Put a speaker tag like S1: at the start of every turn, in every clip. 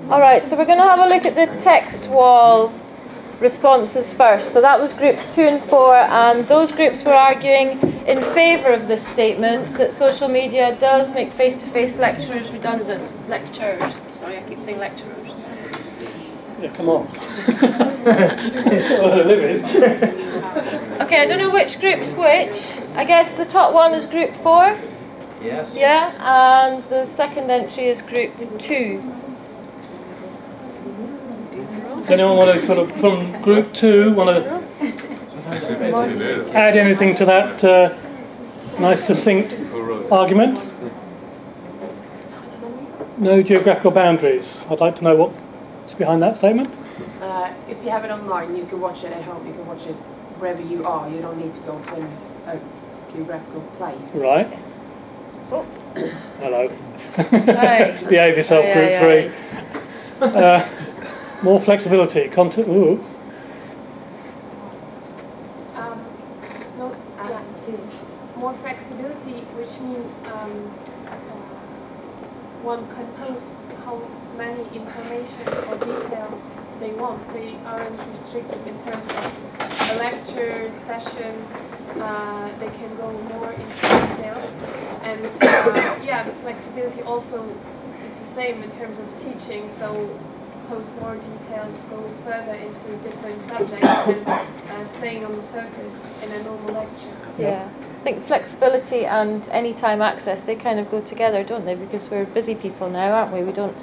S1: Alright, so we're going to have a look at the text wall responses first. So that was groups 2 and 4, and those groups were arguing in favour of this statement that social media does make face-to-face lecturers redundant. Lecturers. Sorry, I keep saying lecturers.
S2: Yeah, come on.
S1: Okay, I don't know which group's which. I guess the top one is group 4.
S3: Yes.
S1: Yeah, and the second entry is group 2.
S2: Does anyone want to sort of, from group 2, want to add anything to that nice succinct argument? No geographical boundaries. I'd like to know what's behind that statement.
S4: If you have it online, you can watch it at home. You can watch it wherever you are. You don't need to go to a geographical place.
S2: Right.
S1: Oh.
S2: Hello.
S1: Hi.
S2: Behave yourself, group 3. More flexibility. Ooh.
S5: More flexibility, which means one can post how many information or details they want. They aren't restricted in terms of a lecture session. They can go more into details, and the flexibility also is the same in terms of teaching. So post more details, go further into different subjects than staying on the surface in a normal lecture.
S1: Yeah, I think flexibility and anytime access, they kind of go together, don't they? Because we're busy people now, aren't we? We don't...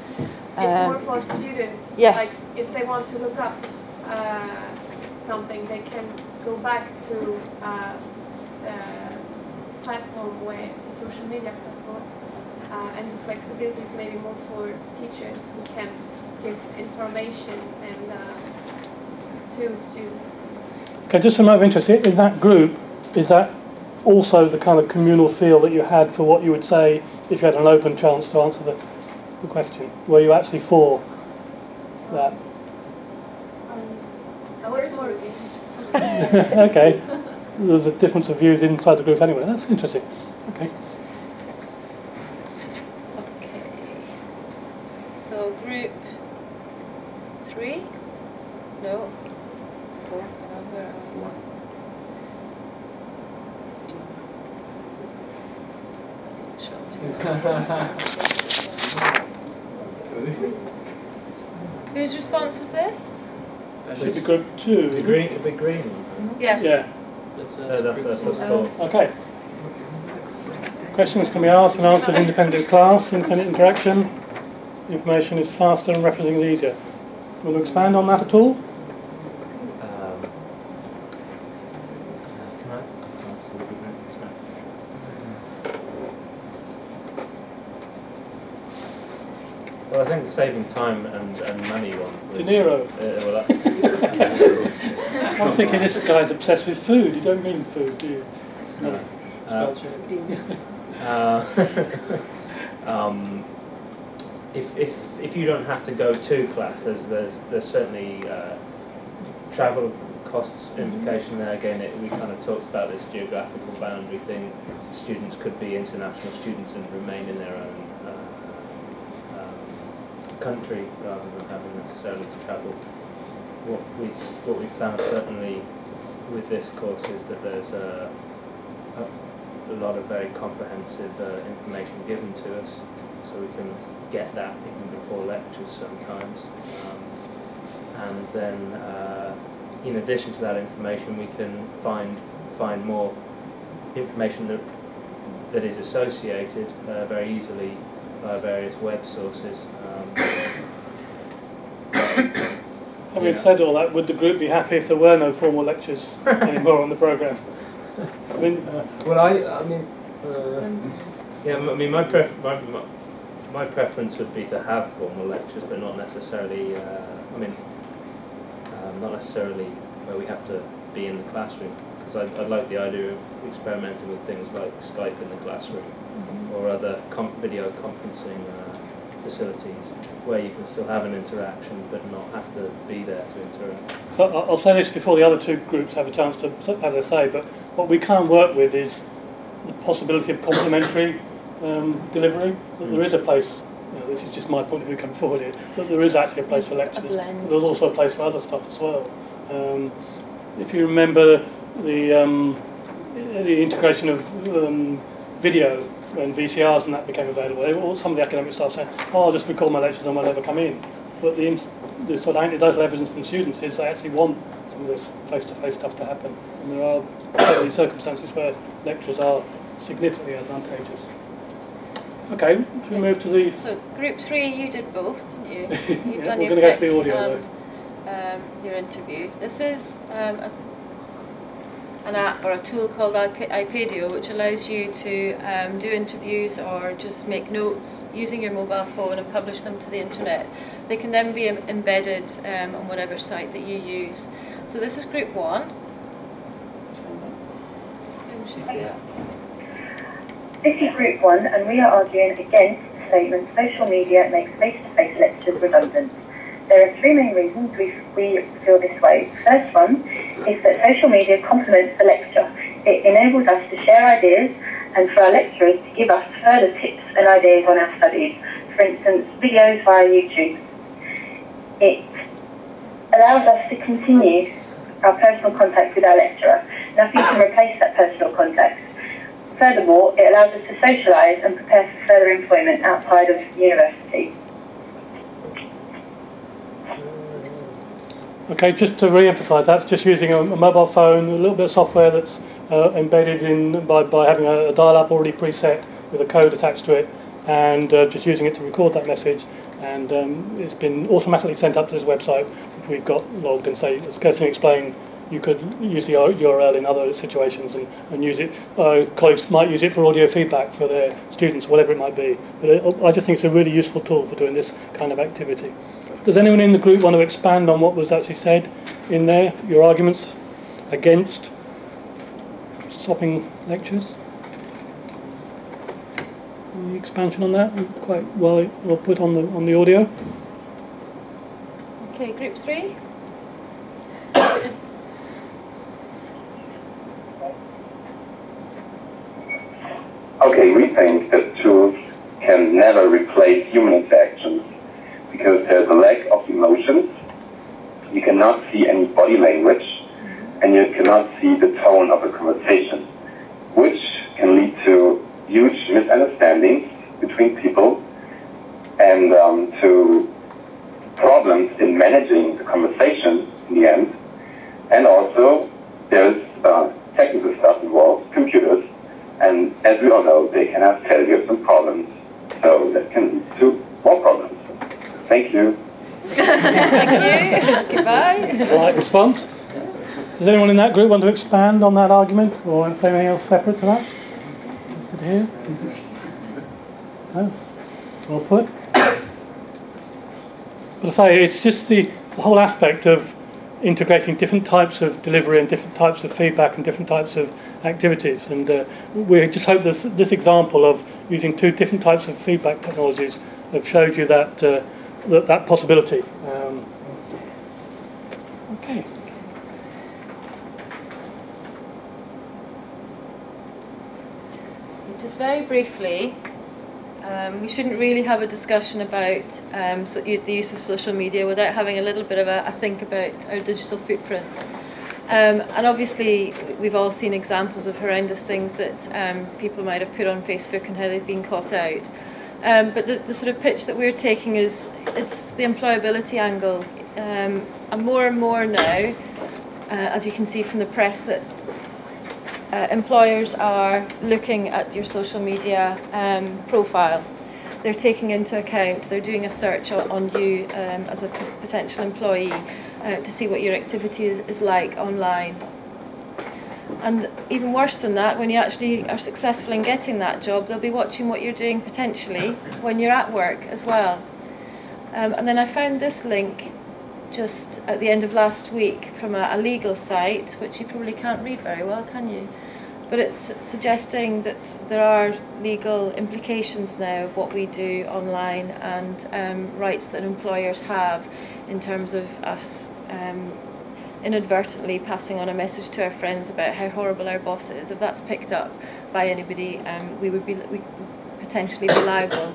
S5: It's more for students.
S1: Yes.
S5: Like if they want to look up something, they can go back to the platform the social media platform. And the flexibility is maybe more for teachers who can give information and to students.
S2: Okay, just some other interest. In that group, is that also the kind of communal feel that you had for what you would say if you had an open chance to answer the question? Were you actually for that?
S5: I was more against.
S2: Okay. There was a difference of views inside the group anyway. That's interesting. Okay.
S1: Okay. So group 3? No. 4. Another 1. Whose response was this?
S2: Should be group 2.
S3: The green.
S1: Yeah.
S2: Yeah.
S3: That's cool.
S2: Okay. Questions can be asked and answered in independent class, independent interaction. Information is faster and referencing is easier. Want to expand on that at all?
S3: Can I answer the group? Well, I think the saving time and money one.
S2: De Niro. I'm thinking this guy's obsessed with food. You don't mean food, do you? No.
S3: If you don't have to go to class, there's certainly travel costs implication there. Again, we kind of talked about this geographical boundary thing. Students could be international students and remain in their own country rather than having necessarily to travel. What we found certainly with this course is that there's a lot of very comprehensive information given to us, so we can get that even before lectures sometimes. And then in addition to that information, we can find more information that is associated very easily by various web sources.
S2: Having said all that, would the group be happy if there were no formal lectures anymore on the programme? I mean,
S3: my preference would be to have formal lectures, but not necessarily. Not necessarily where we have to be in the classroom. Because I like the idea of experimenting with things like Skype in the classroom, or other video conferencing facilities, where you can still have an interaction but not have to be there to interact.
S2: So I'll say this before the other two groups have a chance to have their say, but what we can't work with is the possibility of complementary delivery. There is a place this is just my point of view coming forward here, that there is actually a place for lectures.
S1: blend.
S2: There's also a place for other stuff as well. If you remember the integration of video when VCRs and that became available, some of the academic staff saying, "Oh, I'll just record my lectures and I'll never come in." But the sort of anecdotal evidence from students is they actually want some of this face-to-face stuff to happen, and there are certainly circumstances where lectures are significantly advantageous. Okay, should we move to the...
S1: So group 3, you did both, didn't you? You've done
S2: we're
S1: your
S2: going to go
S1: text
S2: to the audio
S1: and your interview. This is an app or a tool called iPadio, which allows you to do interviews or just make notes using your mobile phone and publish them to the internet. They can then be embedded on whatever site that you use. So this is group 1.
S6: This is group 1, and we are arguing against the statement social media makes face-to-face lectures redundant. There are 3 main reasons we feel this way. The first one is that social media complements the lecture. It enables us to share ideas and for our lecturers to give us further tips and ideas on our studies. For instance, videos via YouTube. It allows us to continue our personal contact with our lecturer. Nothing can replace that personal contact. Furthermore, it allows us to socialise and prepare for further employment outside of university.
S2: Okay, just to re-emphasise, that's just using a mobile phone, a little bit of software that's embedded in by having a dial-up already preset with a code attached to it, and just using it to record that message. And it's been automatically sent up to this website, which we've got logged. And say, as Kirsteen explained, you could use the URL in other situations and use it. Colleagues might use it for audio feedback for their students, whatever it might be. But I just think it's a really useful tool for doing this kind of activity. Does anyone in the group want to expand on what was actually said in there? Your arguments against stopping lectures? Any expansion on that? Quite well put on the audio.
S1: Okay, group 3.
S7: Okay, we think that tools can never replace human interactions because there's a lack of emotions. You cannot see any body language and you cannot see the tone of a conversation, which can lead to huge misunderstandings between people and to problems in managing the conversation in the end. And also there's technical stuff involved, computers, and as we all know, they can have failures and problems, so that can lead to more problems. Thank you.
S1: Thank you. Goodbye.
S2: Polite response. Does anyone in that group want to expand on that argument or say anything else separate to that? Listed here? No? Well put. But I say, it's just the whole aspect of integrating different types of delivery and different types of feedback and different types of activities, and we just hope this example of using 2 different types of feedback technologies have showed you that that possibility. Okay.
S1: Just very briefly, we shouldn't really have a discussion about the use of social media without having a little bit of a think about our digital footprints. And obviously we've all seen examples of horrendous things that people might have put on Facebook and how they've been caught out. But the sort of pitch that we're taking is it's the employability angle. And more now, as you can see from the press, that employers are looking at your social media profile. They're taking into account, they're doing a search on you as a potential employee to see what your activity is like online. And even worse than that, when you actually are successful in getting that job, they'll be watching what you're doing potentially when you're at work as well. And then I found this link just at the end of last week from a legal site, which you probably can't read very well, can you? But it's suggesting that there are legal implications now of what we do online and rights that employers have in terms of us inadvertently passing on a message to our friends about how horrible our boss is. If that's picked up by anybody, we would potentially be liable.